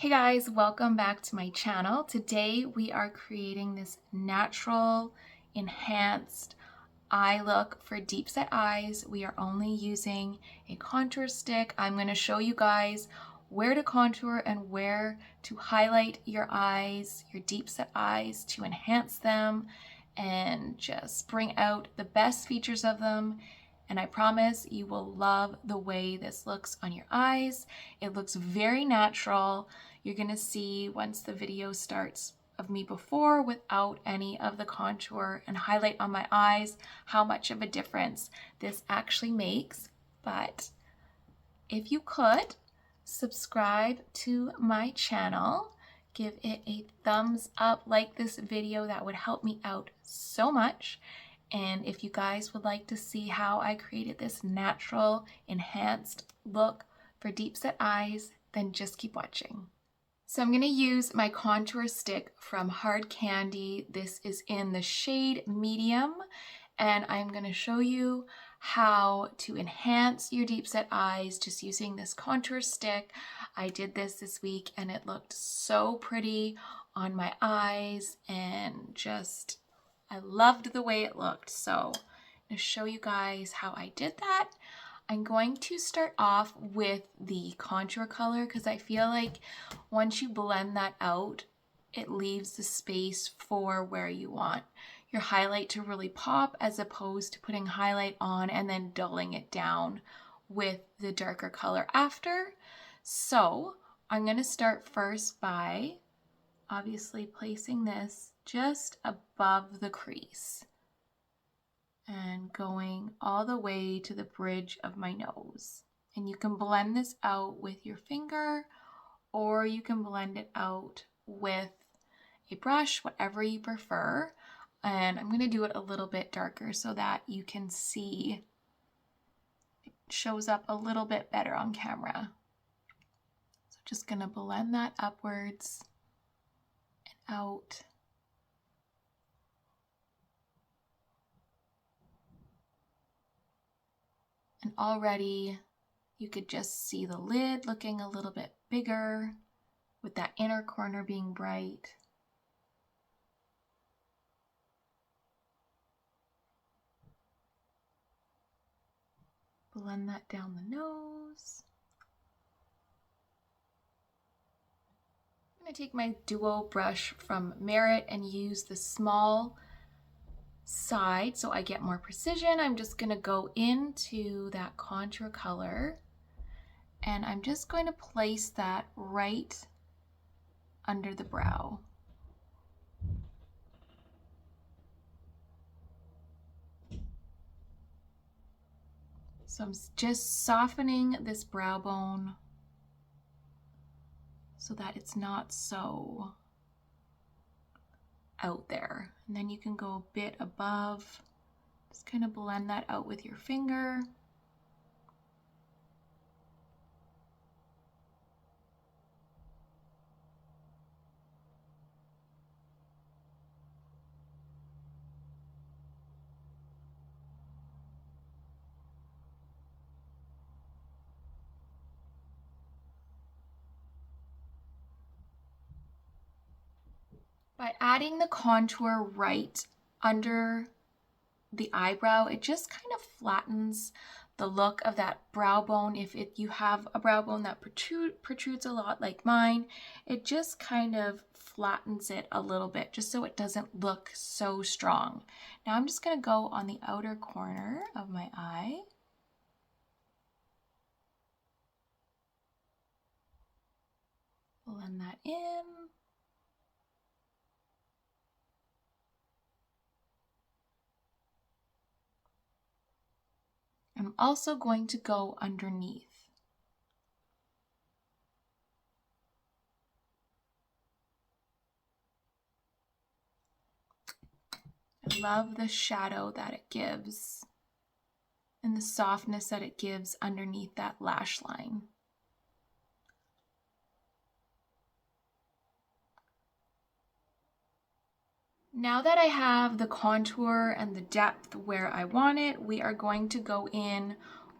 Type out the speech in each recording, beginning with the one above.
Hey guys, welcome back to my channel. Today we are creating this natural, enhanced eye look for deep set eyes. We are only using a contour stick. I'm going to show you guys where to contour and where to highlight your eyes, your deep set eyes, to enhance them and just bring out the best features of them. And I promise you will love the way this looks on your eyes. It looks very natural. You're gonna see once the video starts of me before without any of the contour and highlight on my eyes how much of a difference this actually makes. But if you could subscribe to my channel, give it a thumbs up, like this video, that would help me out so much. And if you guys would like to see how I created this natural, enhanced look for deep set eyes, then just keep watching. So I'm going to use my contour stick from Hard Candy. This is in the shade medium, and I'm going to show you how to enhance your deep set eyes just using this contour stick. I did this week and it looked so pretty on my eyes, and just I loved the way it looked. So I'm going to show you guys how I did that. I'm going to start off with the contour color because I feel like once you blend that out, it leaves the space for where you want your highlight to really pop, as opposed to putting highlight on and then dulling it down with the darker color after. So I'm going to start first by obviously placing this just above the crease and going all the way to the bridge of my nose. And you can blend this out with your finger, or you can blend it out with a brush, whatever you prefer. And I'm going to do it a little bit darker so that you can see it shows up a little bit better on camera. So just going to blend that upwards and out. And already you could just see the lid looking a little bit bigger with that inner corner being bright. Blend that down the nose. I'm going to take my Duo brush from Merit and use the small side so I get more precision. I'm just going to go into that contour color, and I'm just going to place that right under the brow. So I'm just softening this brow bone so that it's not so out there. And then you can go a bit above, just kind of blend that out with your finger. By adding the contour right under the eyebrow, it just kind of flattens the look of that brow bone. If you have a brow bone that protrudes a lot like mine, it just kind of flattens it a little bit just so it doesn't look so strong. Now I'm just going to go on the outer corner of my eye. Blend that in. I'm also going to go underneath. I love the shadow that it gives and the softness that it gives underneath that lash line. Now that I have the contour and the depth where I want it, we are going to go in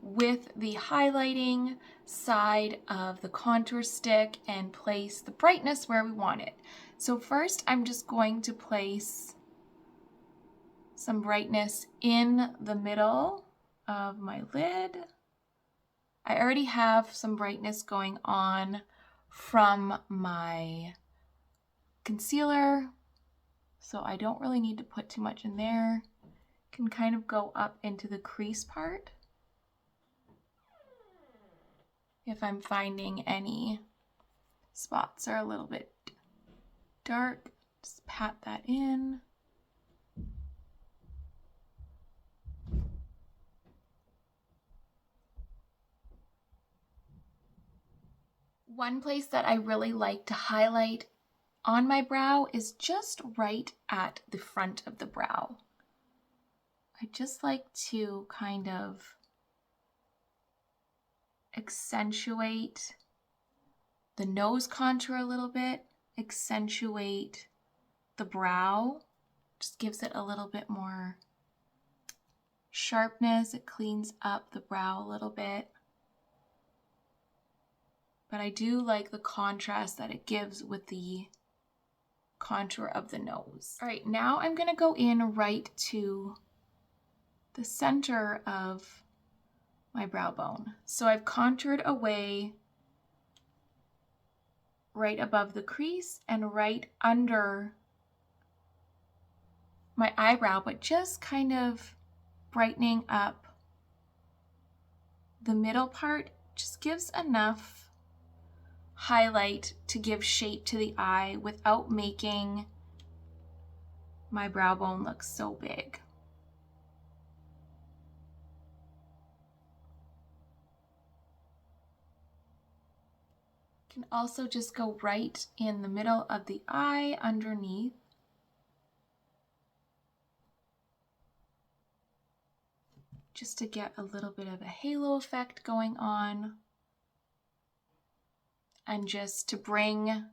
with the highlighting side of the contour stick and place the brightness where we want it. So first I'm just going to place some brightness in the middle of my lid. I already have some brightness going on from my concealer, so I don't really need to put too much in there. Can kind of go up into the crease part if I'm finding any spots are a little bit dark. Just pat that in. One place that I really like to highlight on my brow is just right at the front of the brow. I just like to kind of accentuate the nose contour a little bit, accentuate the brow, just gives it a little bit more sharpness. It cleans up the brow a little bit. But I do like the contrast that it gives with the contour of the nose. All right, now I'm gonna go in right to the center of my brow bone. So I've contoured away right above the crease and right under my eyebrow, but just kind of brightening up the middle part. Just gives enough highlight to give shape to the eye without making my brow bone look so big. Can also just go right in the middle of the eye underneath. Just to get a little bit of a halo effect going on. And just to bring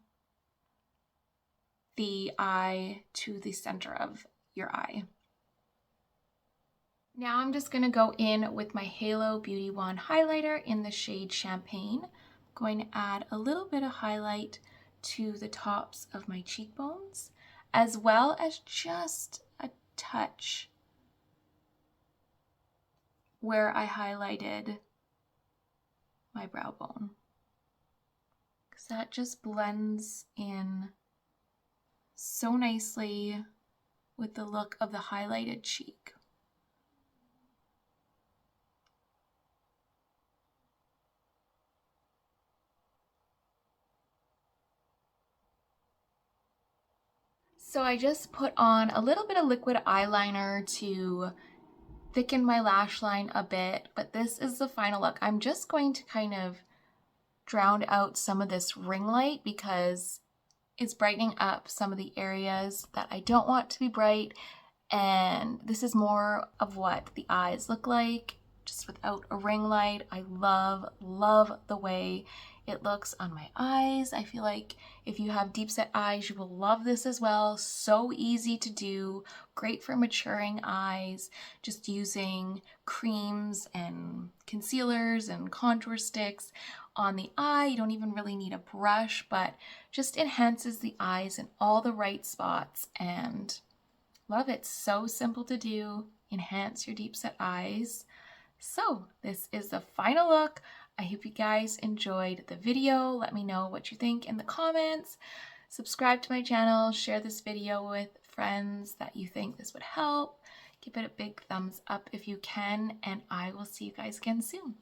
the eye to the center of your eye. Now I'm just going to go in with my Halo Beauty Wand highlighter in the shade Champagne. I'm going to add a little bit of highlight to the tops of my cheekbones, as well as just a touch where I highlighted my brow bone. That just blends in so nicely with the look of the highlighted cheek. So I just put on a little bit of liquid eyeliner to thicken my lash line a bit, but this is the final look. I'm just going to kind of drown out some of this ring light because it's brightening up some of the areas that I don't want to be bright, and this is more of what the eyes look like just without a ring light. I love the way it looks on my eyes. I feel like if you have deep set eyes, you will love this as well. So easy to do, great for maturing eyes, just using creams and concealers and contour sticks on the eye. You don't even really need a brush, but just enhances the eyes in all the right spots, and love it. So simple to do, enhance your deep set eyes. So this is the final look. I hope you guys enjoyed the video. Let me know what you think in the comments. Subscribe to my channel, share this video with friends that you think this would help. Give it a big thumbs up if you can, and I will see you guys again soon.